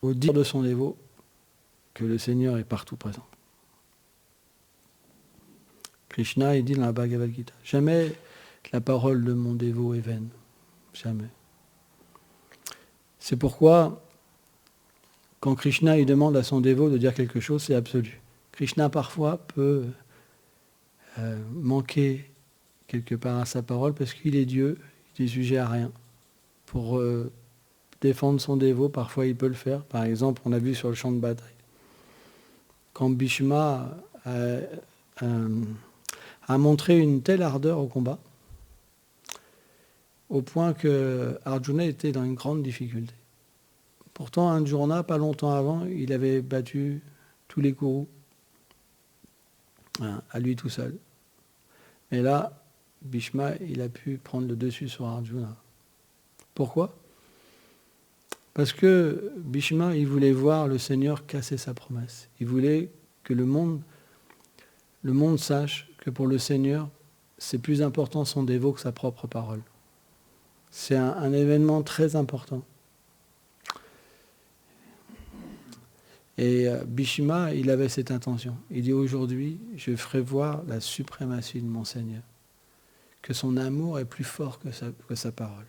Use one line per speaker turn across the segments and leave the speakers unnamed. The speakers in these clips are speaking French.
au dire de son dévot que le Seigneur est partout présent. Krishna, il dit dans la Bhagavad Gita, jamais la parole de mon dévot est vaine. Jamais. C'est pourquoi, quand Krishna il demande à son dévot de dire quelque chose, c'est absolu. Krishna, parfois, peut manquer quelque part à sa parole parce qu'il est Dieu, il est sujet à rien. Pour défendre son dévot, parfois il peut le faire. Par exemple, on a vu sur le champ de bataille. Quand Bhishma a montré une telle ardeur au combat, au point que Arjuna était dans une grande difficulté. Pourtant, Arjuna, pas longtemps avant, il avait battu tous les Kurus, à lui tout seul. Mais là, Bhishma, il a pu prendre le dessus sur Arjuna. Pourquoi ? Parce que Bhishma, il voulait voir le Seigneur casser sa promesse. Il voulait que le monde sache que pour le Seigneur, c'est plus important son dévot que sa propre parole. C'est un événement très important. Et Bhishma, il avait cette intention. Il dit aujourd'hui, je ferai voir la suprématie de mon Seigneur, que son amour est plus fort que sa parole.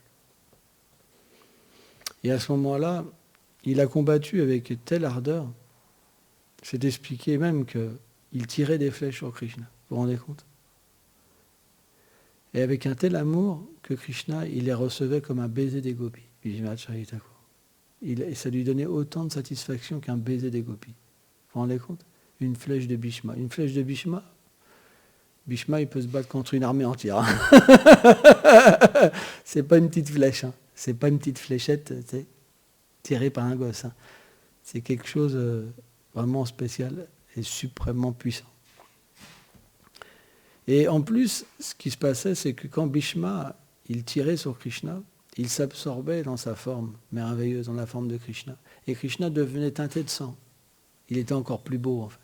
Et à ce moment-là, il a combattu avec telle ardeur, c'est expliqué même qu'il tirait des flèches sur Krishna. Vous vous rendez compte ? Et avec un tel amour que Krishna, il les recevait comme un baiser des gopis. Vijayacharya Thakur. Et ça lui donnait autant de satisfaction qu'un baiser des gopis. Vous vous rendez compte ? Une flèche de Bhishma. Une flèche de Bhishma, il peut se battre contre une armée entière. C'est pas une petite flèche. Hein. C'est pas une petite fléchette tirée par un gosse. Hein. C'est quelque chose vraiment spécial et suprêmement puissant. Et en plus, ce qui se passait, c'est que quand Bhishma, il tirait sur Krishna, il s'absorbait dans sa forme merveilleuse, dans la forme de Krishna. Et Krishna devenait teinté de sang. Il était encore plus beau, en fait.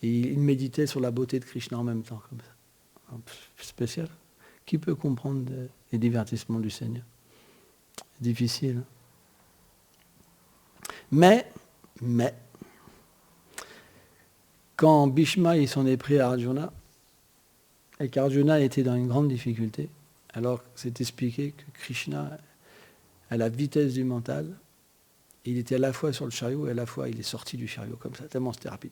Et il méditait sur la beauté de Krishna en même temps, comme ça. Spécial. Qui peut comprendre les divertissements du Seigneur ? C'est difficile. Mais, quand Bhishma il s'en est pris à Arjuna, et qu'Arjuna était dans une grande difficulté, alors c'est expliqué que Krishna, à la vitesse du mental, il était à la fois sur le chariot et à la fois il est sorti du chariot comme ça, tellement c'était rapide.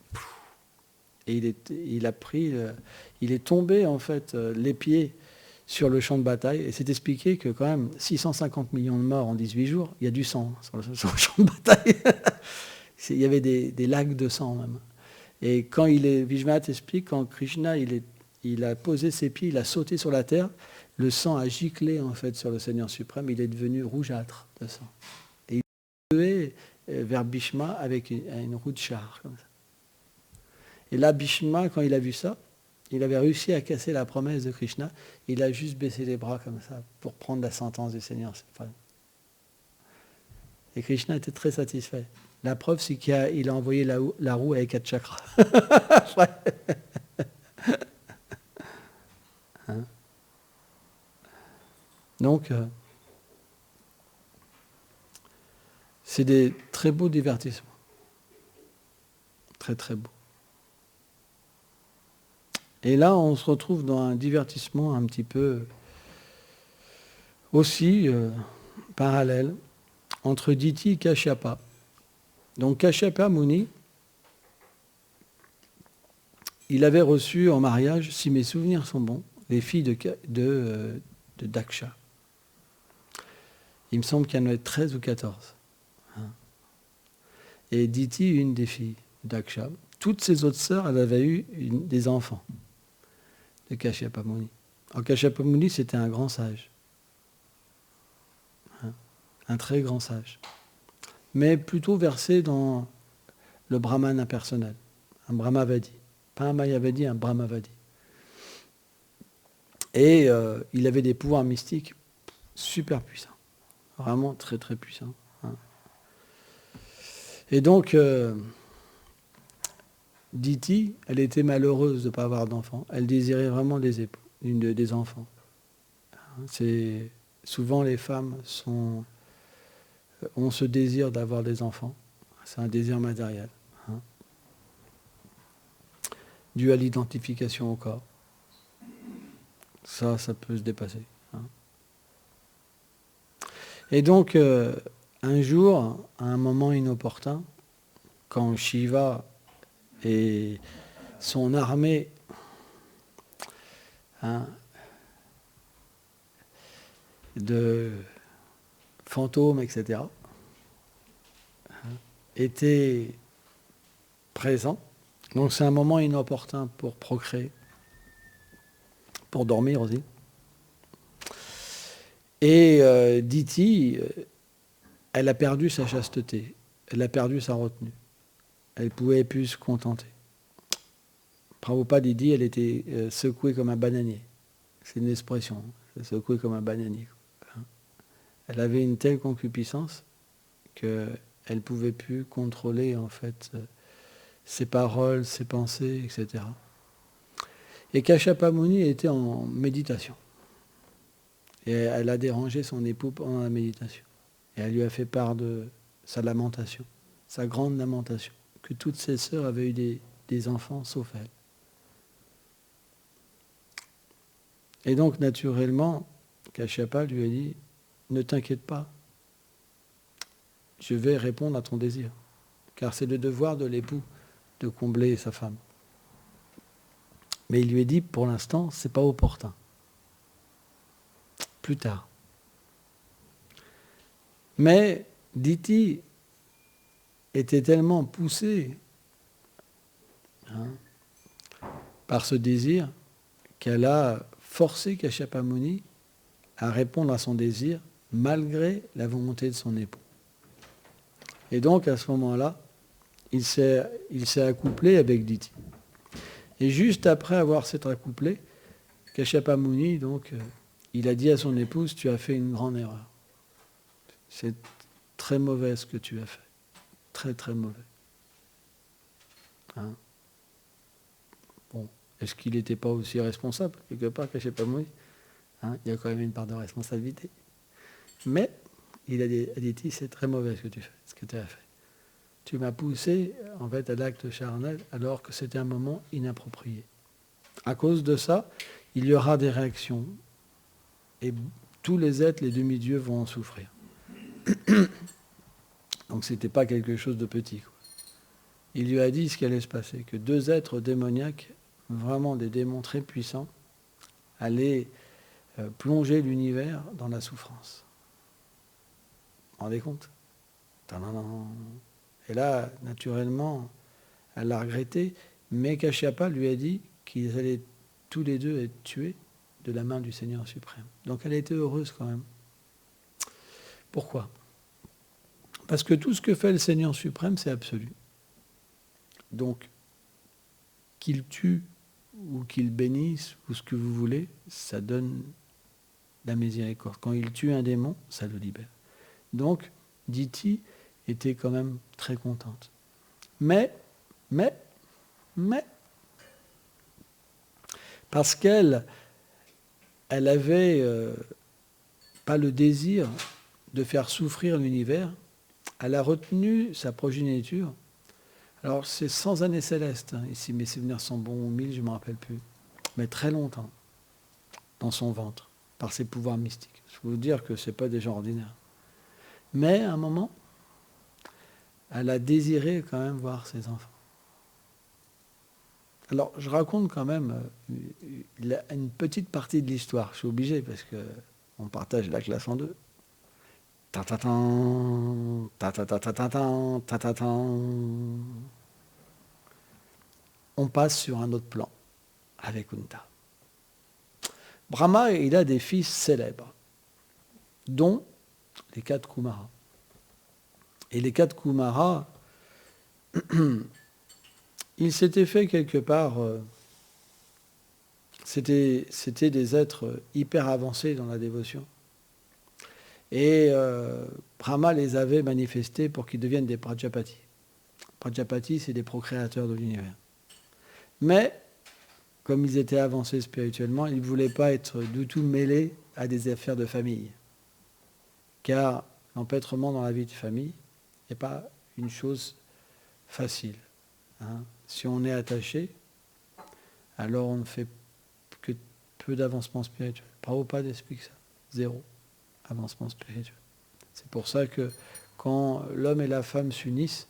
Et il est tombé en fait les pieds sur le champ de bataille. Et c'est expliqué que quand même 650 millions de morts en 18 jours, il y a du sang sur le champ de bataille. Il y avait des lacs de sang même. Et quand Vishwanath explique, quand Krishna il a posé ses pieds, il a sauté sur la terre, le sang a giclé en fait sur le Seigneur suprême, il est devenu rougeâtre de sang. Et il est levé vers Bhishma avec une roue de char comme ça. Et là, Bhishma, quand il a vu ça, il avait réussi à casser la promesse de Krishna. Il a juste baissé les bras comme ça pour prendre la sentence du Seigneur suprême. Et Krishna était très satisfait. La preuve, c'est qu'il a envoyé la roue avec 4 chakras. Hein? Donc, c'est des très beaux divertissements. Très, très beaux. Et là, on se retrouve dans un divertissement un petit peu aussi parallèle entre Diti et Kashyapa. Donc Kashyapa Muni, il avait reçu en mariage, si mes souvenirs sont bons, les filles de Daksha. Il me semble qu'il y en avait 13 ou 14. Et Diti, une des filles de Daksha. Toutes ses autres sœurs, elles avaient eu des enfants de Kashyapa Muni. Alors Kashyapa Muni, c'était un grand sage. Un très grand sage. Mais plutôt versé dans le brahman impersonnel. Un brahmavadi. Pas un mayavadi, un brahmavadi. Et il avait des pouvoirs mystiques super puissants. Vraiment très très puissants. Et donc, Diti, elle était malheureuse de ne pas avoir d'enfants. Elle désirait vraiment des enfants. Souvent les femmes sont ont ce désir d'avoir des enfants. C'est un désir matériel, hein, dû à l'identification au corps. Ça peut se dépasser. Hein. Et donc, un jour, à un moment inopportun, quand Shiva et son armée, hein, de fantômes, etc., étaient présents. Donc c'est un moment inopportun pour procréer, pour dormir aussi. Et Diti, elle a perdu sa chasteté, elle a perdu sa retenue. Elle ne pouvait plus se contenter. Prabhupada dit elle était secouée comme un bananier. C'est une expression, secouée comme un bananier. Elle avait une telle concupiscence qu'elle ne pouvait plus contrôler en fait ses paroles, ses pensées, etc. Et Kashyapa Muni était en méditation. Et elle a dérangé son époux pendant la méditation. Et elle lui a fait part de sa lamentation, sa grande lamentation, que toutes ses sœurs avaient eu des enfants sauf elle. Et donc, naturellement, Kashyapa lui a dit, ne t'inquiète pas, je vais répondre à ton désir. Car c'est le devoir de l'époux de combler sa femme. Mais il lui a dit, pour l'instant, c'est pas opportun. Plus tard. Mais Diti était tellement poussée par ce désir qu'elle a forcé Kashyapa Muni à répondre à son désir malgré la volonté de son époux. Et donc à ce moment-là, il s'est accouplé avec Diti. Et juste après avoir s'être accouplé, Kashyapa Muni, donc, il a dit à son épouse, tu as fait une grande erreur. C'est très mauvais ce que tu as fait. Très très mauvais. Hein? Bon, est-ce qu'il n'était pas aussi responsable quelque part, Kashyapa Muni? Hein? Il y a quand même une part de responsabilité. Mais il a dit, c'est très mauvais ce que tu fais, ce que tu as fait. Tu m'as poussé en fait à l'acte charnel alors que c'était un moment inapproprié. À cause de ça, il y aura des réactions et tous les êtres, les demi-dieux vont en souffrir. Donc c'était pas quelque chose de petit, quoi. Il lui a dit ce qui allait se passer, que deux êtres démoniaques, vraiment des démons très puissants, allaient plonger l'univers dans la souffrance. Vous vous rendez compte? Et là, naturellement, elle l'a regretté, mais Kashyapa lui a dit qu'ils allaient tous les deux être tués de la main du Seigneur suprême. Donc elle a été heureuse quand même. Pourquoi? Parce que tout ce que fait le Seigneur suprême, c'est absolu. Donc, qu'il tue ou qu'il bénisse ou ce que vous voulez, ça donne la miséricorde. Quand il tue un démon, ça le libère. Donc, Diti était quand même très contente. Mais, parce qu'elle avait pas le désir de faire souffrir l'univers, elle a retenu sa progéniture. Alors c'est 100 années célestes, hein, ici mes souvenirs sont bons, 1000, je ne me rappelle plus, mais très longtemps, dans son ventre, par ses pouvoirs mystiques. Je peux vous dire que ce n'est pas des gens ordinaires. Mais à un moment, elle a désiré quand même voir ses enfants. Alors, je raconte quand même une petite partie de l'histoire. Je suis obligé parce qu'on partage la classe en deux. Ta-ta-tan, ta-ta-ta-ta-ta-tan, ta-ta-tan. On passe sur un autre plan avec Kunta. Brahma, il a des fils célèbres, dont les 4 Kumaras. Et les 4 Kumaras, ils s'étaient fait quelque part, c'était des êtres hyper avancés dans la dévotion. Et Brahma les avait manifestés pour qu'ils deviennent des Prajapati. Prajapati, c'est des procréateurs de l'univers. Mais, comme ils étaient avancés spirituellement, ils ne voulaient pas être du tout mêlés à des affaires de famille. Car l'empêtrement dans la vie de famille n'est pas une chose facile. Hein. Si on est attaché, alors on ne fait que peu d'avancement spirituel. Prabhupada explique ça. 0 avancement spirituel. C'est pour ça que quand l'homme et la femme s'unissent,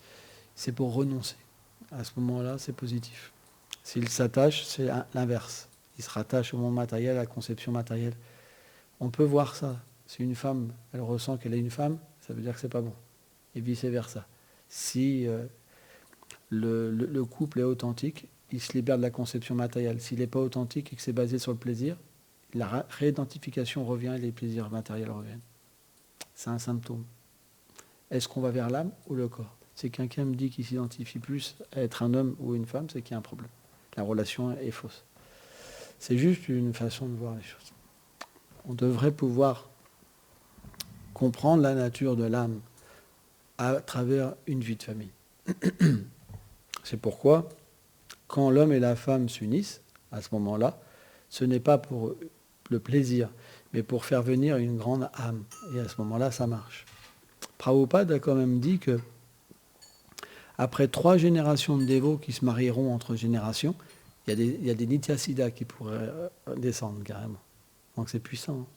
c'est pour renoncer. À ce moment-là, c'est positif. S'ils s'attachent, c'est l'inverse. Ils se rattachent au monde matériel, à la conception matérielle. On peut voir ça. Si une femme, elle ressent qu'elle est une femme, ça veut dire que c'est pas bon. Et vice-versa. Si le couple est authentique, il se libère de la conception matérielle. S'il n'est pas authentique et que c'est basé sur le plaisir, la réidentification revient et les plaisirs matériels reviennent. C'est un symptôme. Est-ce qu'on va vers l'âme ou le corps? Si quelqu'un me dit qu'il s'identifie plus à être un homme ou une femme, c'est qu'il y a un problème. La relation est fausse. C'est juste une façon de voir les choses. On devrait pouvoir comprendre la nature de l'âme à travers une vie de famille. C'est pourquoi, quand l'homme et la femme s'unissent, à ce moment-là, ce n'est pas pour le plaisir, mais pour faire venir une grande âme. Et à ce moment-là, ça marche. Prabhupada a quand même dit que après 3 générations de dévots qui se marieront entre générations, il y a des Nityasiddhas qui pourraient descendre carrément. Donc c'est puissant.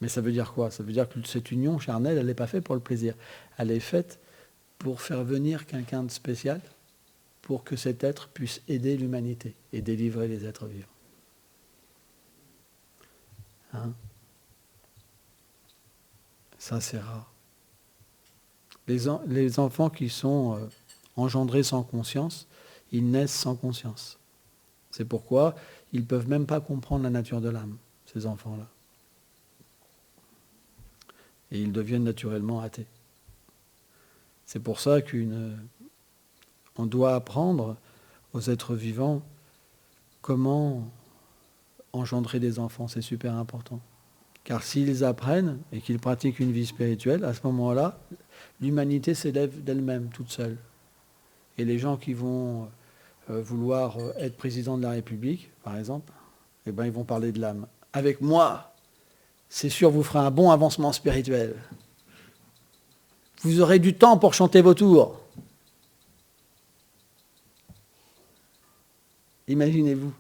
Mais ça veut dire quoi? Ça veut dire que cette union charnelle, elle n'est pas faite pour le plaisir. Elle est faite pour faire venir quelqu'un de spécial, pour que cet être puisse aider l'humanité et délivrer les êtres vivants. Hein? Ça, c'est rare. Les enfants qui sont engendrés sans conscience, ils naissent sans conscience. C'est pourquoi ils ne peuvent même pas comprendre la nature de l'âme, ces enfants-là. Et ils deviennent naturellement athées. C'est pour ça qu'on doit apprendre aux êtres vivants comment engendrer des enfants. C'est super important. Car s'ils apprennent et qu'ils pratiquent une vie spirituelle, à ce moment-là, l'humanité s'élève d'elle-même, toute seule. Et les gens qui vont vouloir être président de la République, par exemple, eh ben, ils vont parler de l'âme. Avec moi, c'est sûr, vous ferez un bon avancement spirituel. Vous aurez du temps pour chanter vos tours. Imaginez-vous.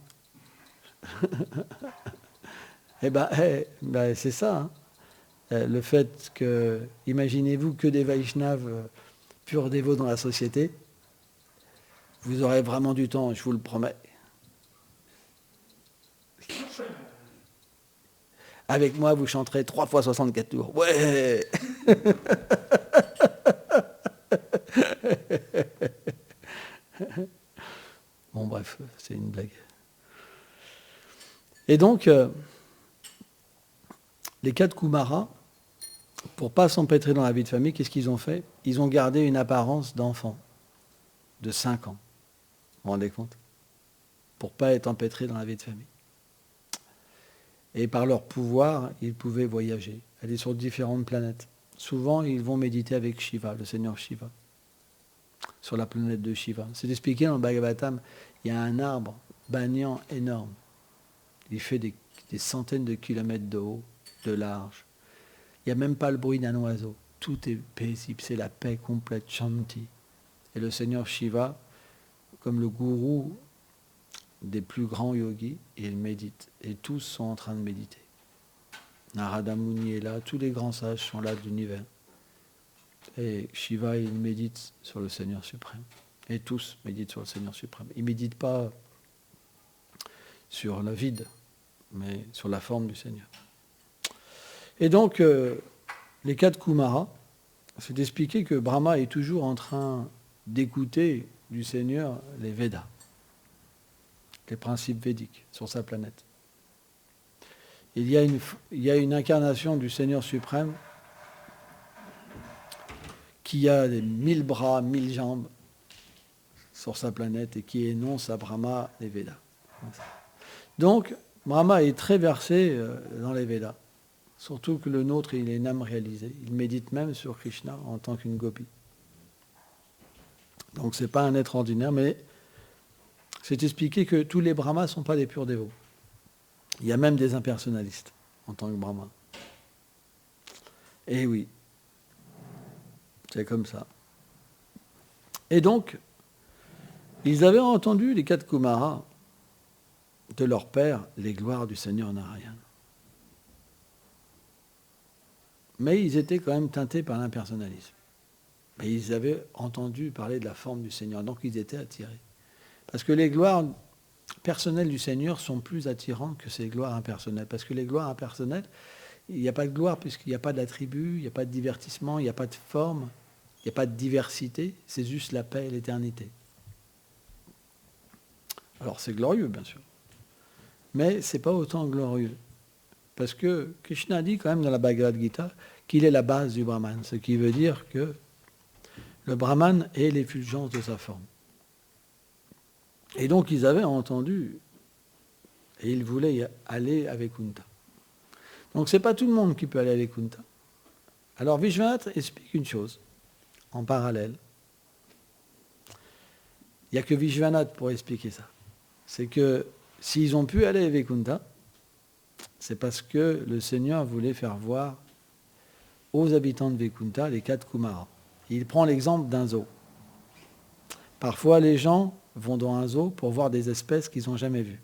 Eh ben, c'est ça. Hein. Le fait que, imaginez-vous que des Vaishnavas purs dévots dans la société, vous aurez vraiment du temps, je vous le promets. Avec moi, vous chanterez 3 fois 64 tours. Ouais. Bon, bref, c'est une blague. Et donc, les 4 Kumaras, pour ne pas s'empêtrer dans la vie de famille, qu'est-ce qu'ils ont fait? Ils ont gardé une apparence d'enfant de 5 ans. Vous vous rendez compte? Pour ne pas être empêtrés dans la vie de famille. Et par leur pouvoir, ils pouvaient voyager, aller sur différentes planètes. Souvent, ils vont méditer avec Shiva, le Seigneur Shiva, sur la planète de Shiva. C'est expliqué dans le Bhagavatam, il y a un arbre banyan énorme. Il fait des centaines de kilomètres de haut, de large. Il n'y a même pas le bruit d'un oiseau. Tout est paisible, c'est la paix complète, Shanti. Et le Seigneur Shiva, comme le gourou des plus grands yogis, il médite. Et tous sont en train de méditer. Narada Muni est là, tous les grands sages sont là de l'univers. Et Shiva, il médite sur le Seigneur suprême. Et tous méditent sur le Seigneur suprême. Ils ne méditent pas sur le vide, mais sur la forme du Seigneur. Et donc, les 4 Kumaras, c'est d'expliquer que Brahma est toujours en train d'écouter du Seigneur les Védas, les principes védiques sur sa planète. Il y a une incarnation du Seigneur suprême qui a des 1000 bras, 1000 jambes sur sa planète et qui énonce à Brahma les Védas. Donc, Brahma est très versé dans les Védas. Surtout que le nôtre, il est une âme réalisée. Il médite même sur Krishna en tant qu'une gopi. Donc ce n'est pas un être ordinaire, mais c'est expliqué que tous les brahmas ne sont pas des purs dévots. Il y a même des impersonnalistes en tant que brahma. Et oui, c'est comme ça. Et donc, ils avaient entendu, les 4 Kumaras, de leur père, les gloires du Seigneur Narayana. Mais ils étaient quand même teintés par l'impersonnalisme. Mais ils avaient entendu parler de la forme du Seigneur, donc ils étaient attirés. Parce que les gloires personnelles du Seigneur sont plus attirantes que ces gloires impersonnelles. Parce que les gloires impersonnelles, il n'y a pas de gloire puisqu'il n'y a pas d'attribut, il n'y a pas de divertissement, il n'y a pas de forme, il n'y a pas de diversité, c'est juste la paix et l'éternité. Alors c'est glorieux, bien sûr. Mais ce n'est pas autant glorieux. Parce que Krishna dit quand même dans la Bhagavad Gita qu'il est la base du Brahman, ce qui veut dire que le Brahman est l'effulgence de sa forme. Et donc ils avaient entendu, et ils voulaient aller à Vaikuntha. Donc ce n'est pas tout le monde qui peut aller à Vaikuntha. Alors Vishwanath explique une chose, en parallèle. Il n'y a que Vishwanath pour expliquer ça. C'est que s'ils ont pu aller à Vaikuntha, c'est parce que le Seigneur voulait faire voir aux habitants de Vaikuntha les 4 Kumaras. Il prend l'exemple d'un zoo. Parfois, les gens vont dans un zoo pour voir des espèces qu'ils n'ont jamais vues.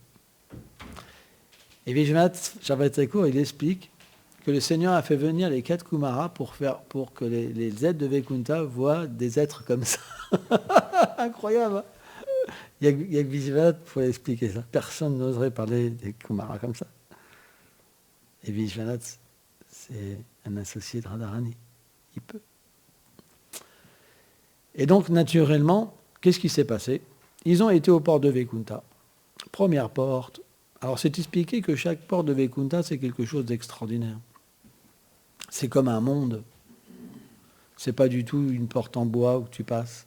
Et Vishwanath Chakravarti, il explique que le Seigneur a fait venir les 4 Kumaras pour que les êtres de Vaikuntha voient des êtres comme ça. Incroyable, hein. Il y a que Vishwanath pour expliquer ça. Personne n'oserait parler des Kumaras comme ça. Et Vishwanath, c'est un associé de Radharani. Il peut. Et donc, naturellement, qu'est-ce qui s'est passé? Ils ont été aux portes de Vaikuntha. Première porte. Alors, c'est expliqué que chaque porte de Vaikuntha, c'est quelque chose d'extraordinaire. C'est comme un monde. C'est pas du tout une porte en bois où tu passes.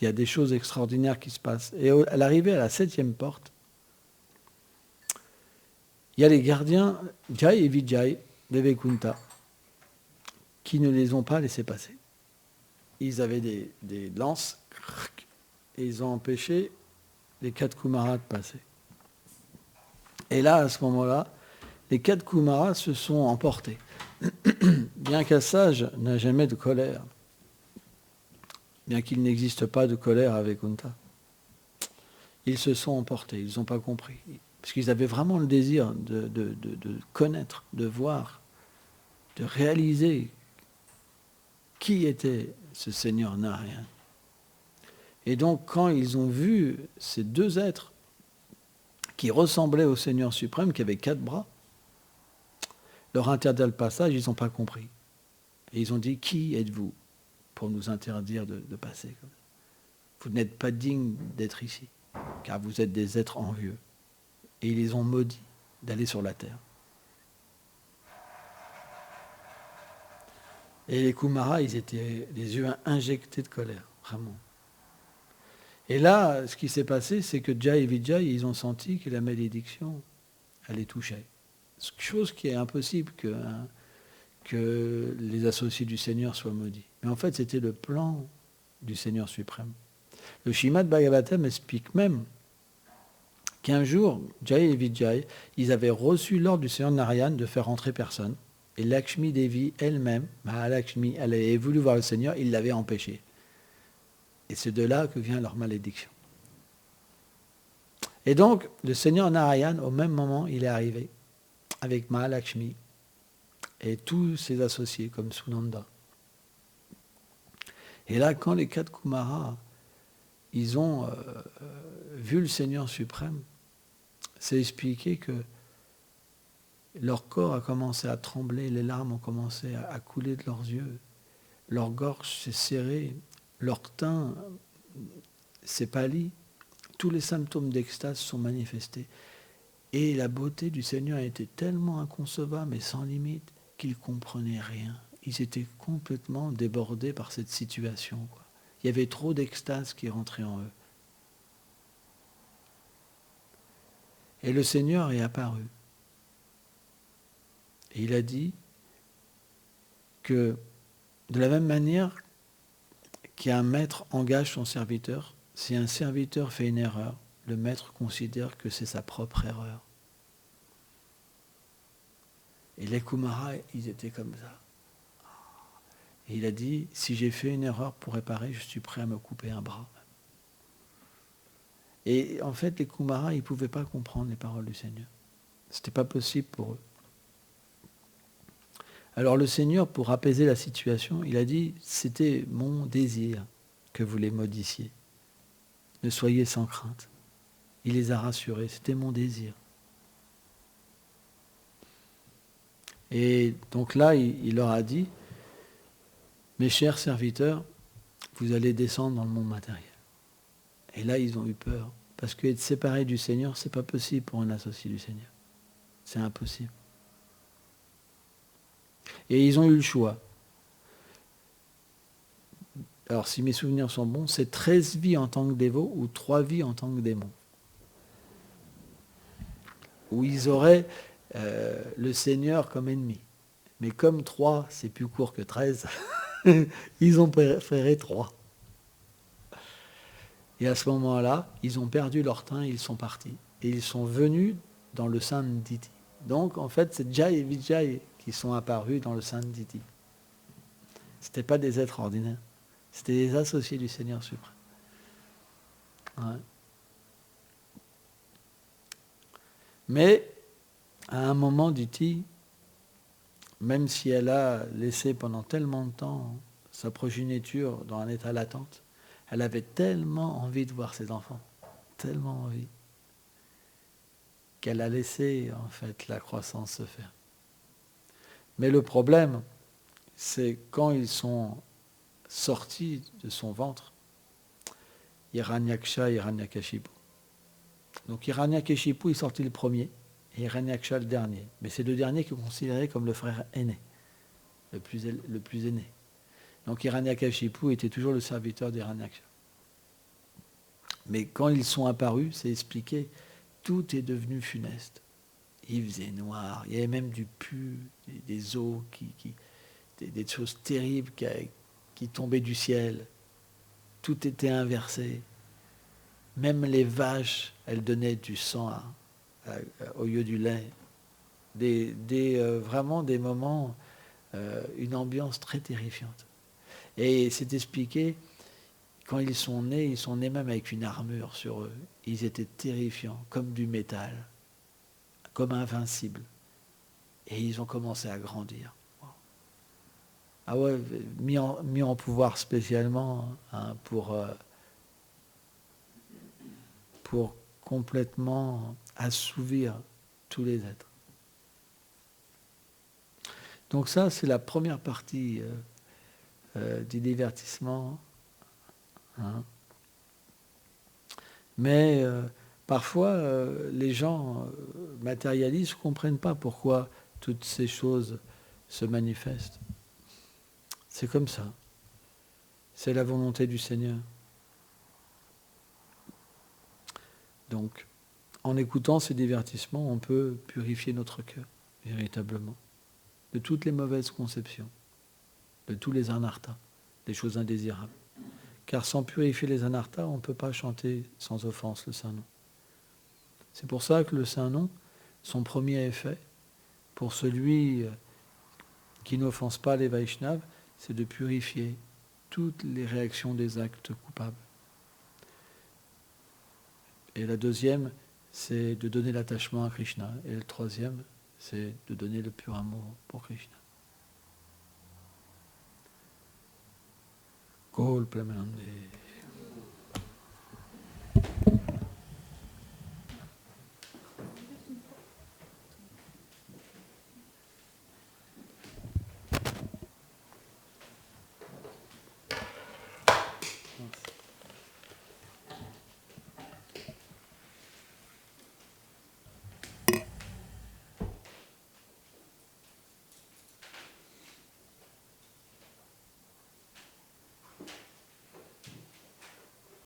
Il y a des choses extraordinaires qui se passent. Et à l'arrivée à la 7e porte, il y a les gardiens Jai et Vijay de Vaikuntha qui ne les ont pas laissés passer. Ils avaient des lances et ils ont empêché les 4 Kumaras de passer. Et là, à ce moment-là, les 4 Kumaras se sont emportés. Bien qu'un sage n'a jamais de colère, bien qu'il n'existe pas de colère à Vaikuntha, ils se sont emportés, ils n'ont pas compris. Parce qu'ils avaient vraiment le désir de connaître, de voir, de réaliser qui était ce Seigneur Narayana. Et donc, quand ils ont vu ces 2 êtres qui ressemblaient au Seigneur suprême, qui avaient 4 bras, leur interdire le passage, ils n'ont pas compris. Et ils ont dit, qui êtes-vous pour nous interdire de passer? Vous n'êtes pas dignes d'être ici, car vous êtes des êtres envieux. Et ils les ont maudits d'aller sur la terre. Et les Kumaras, ils étaient les yeux injectés de colère, vraiment. Et là, ce qui s'est passé, c'est que Jai et Vijay, ils ont senti que la malédiction, elle les touchait. Chose qui est impossible que les associés du Seigneur soient maudits. Mais en fait, c'était le plan du Seigneur suprême. Le Srimad Bhagavatam explique même qu'un jour, Jai et Vijay, ils avaient reçu l'ordre du Seigneur Narayana de faire rentrer personne. Et Lakshmi Devi elle-même, Mahalakshmi, elle avait voulu voir le Seigneur, il l'avait empêché. Et c'est de là que vient leur malédiction. Et donc, le Seigneur Narayana, au même moment, il est arrivé avec Mahalakshmi et tous ses associés comme Sunanda. Et là, quand les 4 Kumaras, ils ont vu le Seigneur suprême, c'est expliqué que leur corps a commencé à trembler, les larmes ont commencé à couler de leurs yeux, leur gorge s'est serrée, leur teint s'est pâli, tous les symptômes d'extase sont manifestés. Et la beauté du Seigneur était tellement inconcevable et sans limite qu'ils ne comprenaient rien. Ils étaient complètement débordés par cette situation, quoi. Il y avait trop d'extase qui rentrait en eux. Et le Seigneur est apparu. Et il a dit que de la même manière qu'un maître engage son serviteur, si un serviteur fait une erreur, le maître considère que c'est sa propre erreur. Et les Kumaras, ils étaient comme ça. Et il a dit, si j'ai fait une erreur pour réparer, je suis prêt à me couper un bras. Et en fait, les Kumaras, ils ne pouvaient pas comprendre les paroles du Seigneur. Ce n'était pas possible pour eux. Alors le Seigneur, pour apaiser la situation, il a dit, c'était mon désir que vous les maudissiez. Ne soyez sans crainte. Il les a rassurés, c'était mon désir. Et donc là, il leur a dit, mes chers serviteurs, vous allez descendre dans le monde matériel. Et là, ils ont eu peur. Parce qu'être séparé du Seigneur, ce n'est pas possible pour un associé du Seigneur. C'est impossible. Et ils ont eu le choix. Alors, si mes souvenirs sont bons, c'est 13 vies en tant que dévots ou 3 vies en tant que démons. Où ils auraient le Seigneur comme ennemi. Mais comme 3, c'est plus court que 13, ils ont préféré 3. Et à ce moment-là, ils ont perdu leur train et ils sont partis. Et ils sont venus dans le Sandhiti. Donc, en fait, c'est Jai et Vijay qui sont apparus dans le Sandhiti. Ce n'étaient pas des êtres ordinaires. C'était des associés du Seigneur suprême. Ouais. Mais, à un moment, dit-il, même si elle a laissé pendant tellement de temps sa progéniture dans un état latente, elle avait tellement envie de voir ses enfants, tellement envie, qu'elle a laissé en fait la croissance se faire. Mais le problème, c'est quand ils sont sortis de son ventre, Hiranyaksha et Hiranyakashipu. Donc Hiranyakashipu est sorti le premier, et Hiranyaksha le dernier. Mais c'est le dernier qui est considéré comme le frère aîné, le plus aîné. Donc Hiranyakashipu était toujours le serviteur d'Hiranyaksha. Mais quand ils sont apparus, c'est expliqué, tout est devenu funeste. Il faisait noir, il y avait même du pu, des eaux, des choses terribles qui tombaient du ciel. Tout était inversé. Même les vaches, elles donnaient du sang au lieu du lait. Vraiment des moments, une ambiance très terrifiante. Et c'est expliqué, quand ils sont nés même avec une armure sur eux. Ils étaient terrifiants, comme du métal, comme invincibles. Et ils ont commencé à grandir. Ah ouais, mis en pouvoir spécialement hein, pour complètement assouvir tous les êtres. Donc ça, c'est la première partie du divertissement. Hein. Mais parfois, les gens matérialistes ne comprennent pas pourquoi toutes ces choses se manifestent. C'est comme ça. C'est la volonté du Seigneur. Donc, en écoutant ces divertissements, on peut purifier notre cœur, véritablement, de toutes les mauvaises conceptions, de tous les anarthas, des choses indésirables. Car sans purifier les anarthas, on ne peut pas chanter sans offense le Saint-Nom. C'est pour ça que le Saint-Nom, son premier effet, pour celui qui n'offense pas les Vaishnavas, c'est de purifier toutes les réactions des actes coupables. Et la deuxième, c'est de donner l'attachement à Krishna. Et le troisième, c'est de donner le pur amour pour Krishna. Kol Premanande.